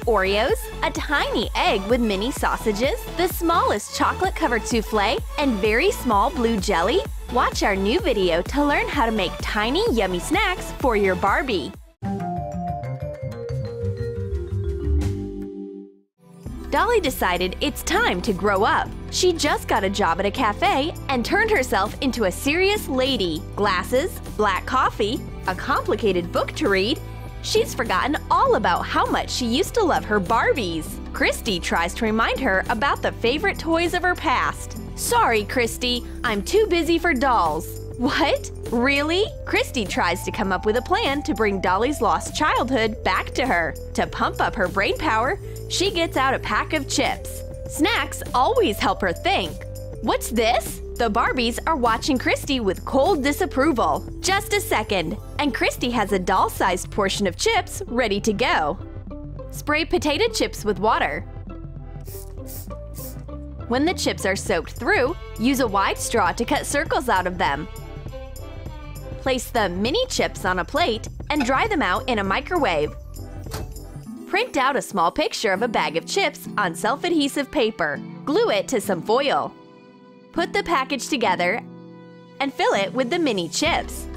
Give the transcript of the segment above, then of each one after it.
Oreos, a tiny egg with mini sausages, the smallest chocolate-covered souffle, and very small blue jelly? Watch our new video to learn how to make tiny, yummy snacks for your Barbie. Dolly decided it's time to grow up. She just got a job at a cafe and turned herself into a serious lady. Glasses, black coffee, a complicated book to read. She's forgotten all about how much she used to love her Barbies. Christy tries to remind her about the favorite toys of her past. Sorry, Christy, I'm too busy for dolls. What? Really? Christy tries to come up with a plan to bring Dolly's lost childhood back to her. To pump up her brain power, she gets out a pack of chips. Snacks always help her think. What's this? The Barbies are watching Christy with cold disapproval. Just a second, and Christy has a doll-sized portion of chips ready to go. Spray potato chips with water. When the chips are soaked through, use a wide straw to cut circles out of them. Place the mini chips on a plate and dry them out in a microwave. Print out a small picture of a bag of chips on self-adhesive paper. Glue it to some foil. Put the package together and fill it with the mini chips.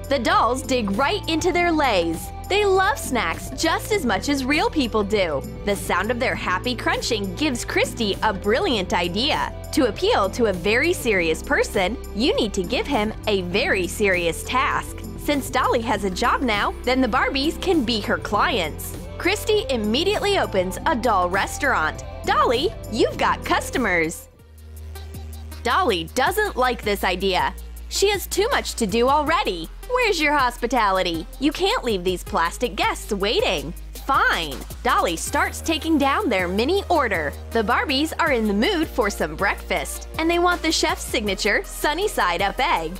The dolls dig right into their leis. They love snacks just as much as real people do. The sound of their happy crunching gives Christy a brilliant idea. To appeal to a very serious person, you need to give him a very serious task. Since Dolly has a job now, then the Barbies can be her clients. Christy immediately opens a doll restaurant. Dolly, you've got customers. Dolly doesn't like this idea. She has too much to do already. Where's your hospitality? You can't leave these plastic guests waiting. Fine. Dolly starts taking down their mini order. The Barbies are in the mood for some breakfast, and they want the chef's signature sunny-side-up egg.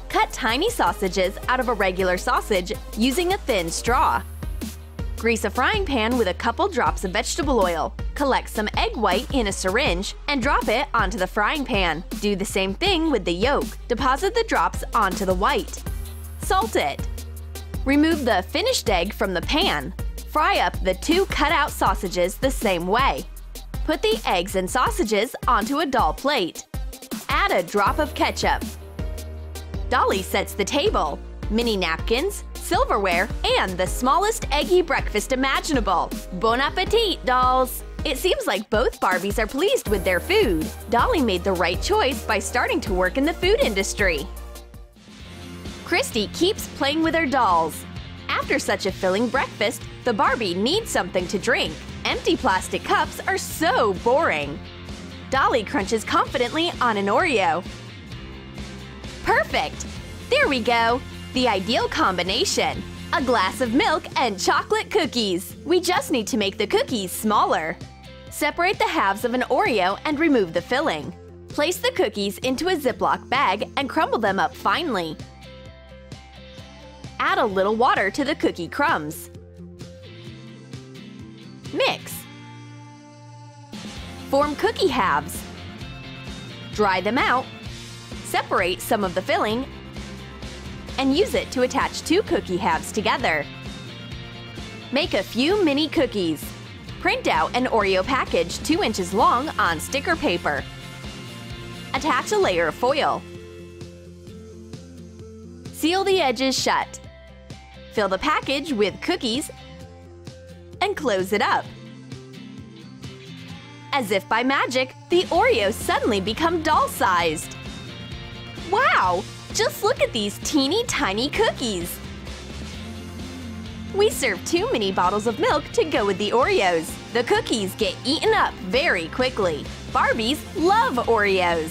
Cut tiny sausages out of a regular sausage using a thin straw. Grease a frying pan with a couple drops of vegetable oil. Collect some egg white in a syringe and drop it onto the frying pan. Do the same thing with the yolk. Deposit the drops onto the white. Salt it. Remove the finished egg from the pan. Fry up the 2 cut-out sausages the same way. Put the eggs and sausages onto a doll plate. Add a drop of ketchup. Dolly sets the table. Mini napkins, silverware, and the smallest eggy breakfast imaginable. Bon appetit, dolls! It seems like both Barbies are pleased with their food. Dolly made the right choice by starting to work in the food industry. Christy keeps playing with her dolls. After such a filling breakfast, the Barbie needs something to drink. Empty plastic cups are so boring. Dolly crunches confidently on an Oreo. Perfect! There we go! The ideal combination. A glass of milk and chocolate cookies. We just need to make the cookies smaller. Separate the halves of an Oreo and remove the filling. Place the cookies into a Ziploc bag and crumble them up finely. Add a little water to the cookie crumbs. Mix. Form cookie halves. Dry them out. Separate some of the filling and use it to attach 2 cookie halves together. Make a few mini cookies. Print out an Oreo package 2 inches long on sticker paper. Attach a layer of foil. Seal the edges shut. Fill the package with cookies and close it up. As if by magic, the Oreos suddenly become doll-sized. Wow! Just look at these teeny tiny cookies! We serve 2 mini bottles of milk to go with the Oreos. The cookies get eaten up very quickly. Barbies love Oreos!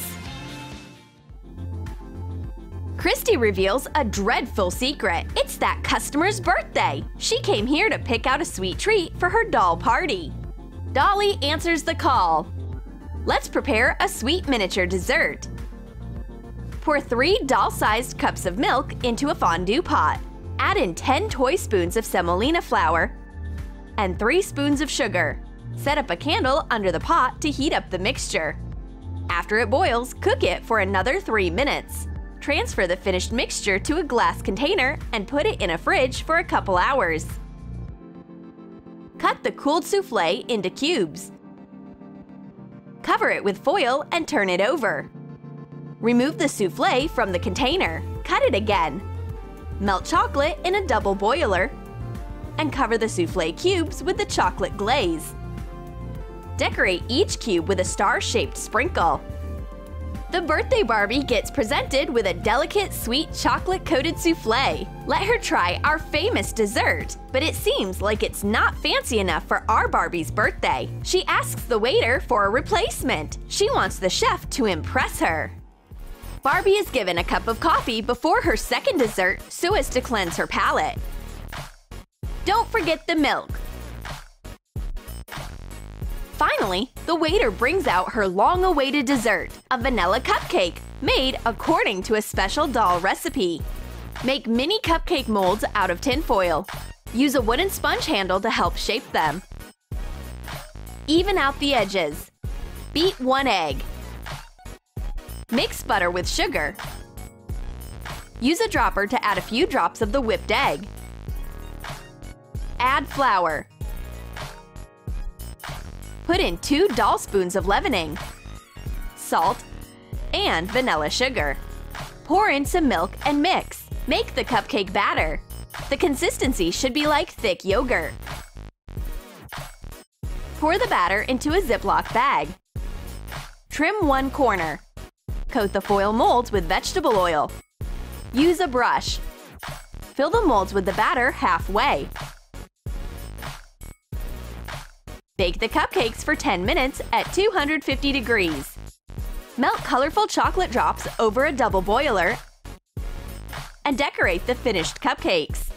Christy reveals a dreadful secret. It's that customer's birthday. She came here to pick out a sweet treat for her doll party. Dolly answers the call. Let's prepare a sweet miniature dessert. Pour 3 doll-sized cups of milk into a fondue pot. Add in 10 toy spoons of semolina flour and 3 spoons of sugar. Set up a candle under the pot to heat up the mixture. After it boils, cook it for another 3 minutes. Transfer the finished mixture to a glass container and put it in a fridge for a couple hours. Cut the cooled soufflé into cubes. Cover it with foil and turn it over. Remove the soufflé from the container. Cut it again. Melt chocolate in a double boiler and cover the soufflé cubes with the chocolate glaze. Decorate each cube with a star-shaped sprinkle. The birthday Barbie gets presented with a delicate, sweet chocolate-coated soufflé. Let her try our famous dessert, but it seems like it's not fancy enough for our Barbie's birthday. She asks the waiter for a replacement. She wants the chef to impress her. Barbie is given a cup of coffee before her second dessert so as to cleanse her palate. Don't forget the milk. Finally, the waiter brings out her long-awaited dessert, a vanilla cupcake, made according to a special doll recipe. Make mini cupcake molds out of tin foil. Use a wooden sponge handle to help shape them. Even out the edges. Beat 1 egg. Mix butter with sugar. Use a dropper to add a few drops of the whipped egg. Add flour. Put in 2 doll spoons of leavening, salt, and vanilla sugar. Pour in some milk and mix. Make the cupcake batter. The consistency should be like thick yogurt. Pour the batter into a Ziploc bag. Trim one corner. Coat the foil molds with vegetable oil. Use a brush. Fill the molds with the batter halfway. Bake the cupcakes for 10 minutes at 250 degrees. Melt colorful chocolate drops over a double boiler and decorate the finished cupcakes.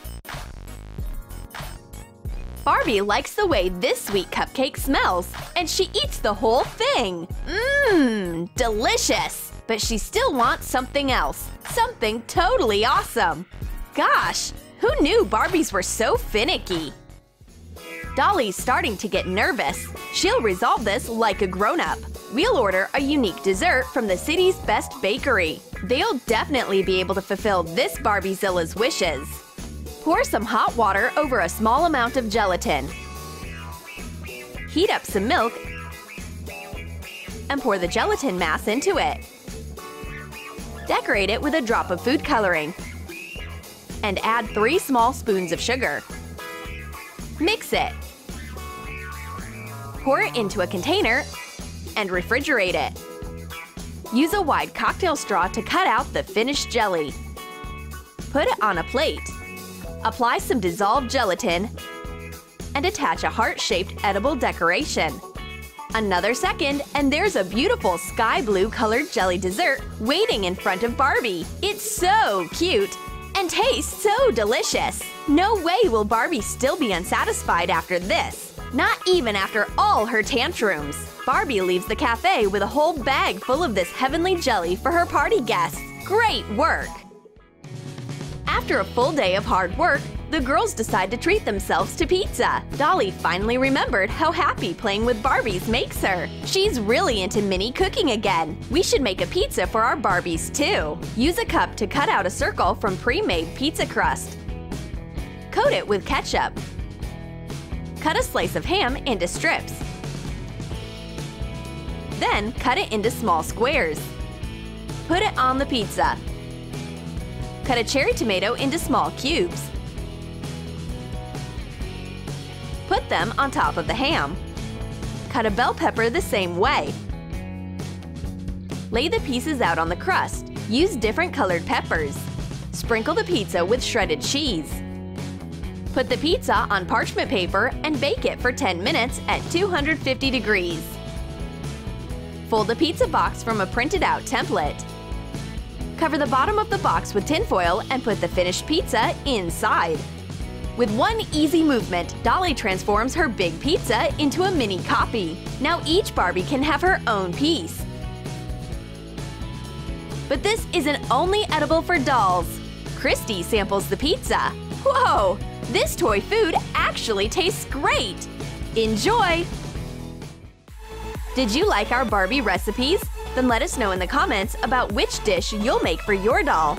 Barbie likes the way this sweet cupcake smells, and she eats the whole thing. Mmm, delicious! But she still wants something else. Something totally awesome. Gosh, who knew Barbies were so finicky? Dolly's starting to get nervous. She'll resolve this like a grown-up. We'll order a unique dessert from the city's best bakery. They'll definitely be able to fulfill this Barbiezilla's wishes. Pour some hot water over a small amount of gelatin. Heat up some milk and pour the gelatin mass into it. Decorate it with a drop of food coloring and add 3 small spoons of sugar. Mix it. Pour it into a container and refrigerate it. Use a wide cocktail straw to cut out the finished jelly. Put it on a plate. Apply some dissolved gelatin and attach a heart-shaped edible decoration. Another second, and there's a beautiful sky blue colored jelly dessert waiting in front of Barbie. It's so cute and tastes so delicious. No way will Barbie still be unsatisfied after this. Not even after all her tantrums. Barbie leaves the cafe with a whole bag full of this heavenly jelly for her party guests. Great work! After a full day of hard work, the girls decide to treat themselves to pizza. Dolly finally remembered how happy playing with Barbies makes her. She's really into mini cooking again. We should make a pizza for our Barbies too. Use a cup to cut out a circle from pre-made pizza crust. Coat it with ketchup. Cut a slice of ham into strips. Then cut it into small squares. Put it on the pizza. Cut a cherry tomato into small cubes. Put them on top of the ham. Cut a bell pepper the same way. Lay the pieces out on the crust. Use different colored peppers. Sprinkle the pizza with shredded cheese. Put the pizza on parchment paper and bake it for 10 minutes at 250 degrees. Fold the pizza box from a printed-out template. Cover the bottom of the box with tinfoil and put the finished pizza inside. With one easy movement, Dolly transforms her big pizza into a mini copy. Now each Barbie can have her own piece. But this isn't only edible for dolls. Christy samples the pizza. Whoa! This toy food actually tastes great! Enjoy! Did you like our Barbie recipes? Then let us know in the comments about which dish you'll make for your doll.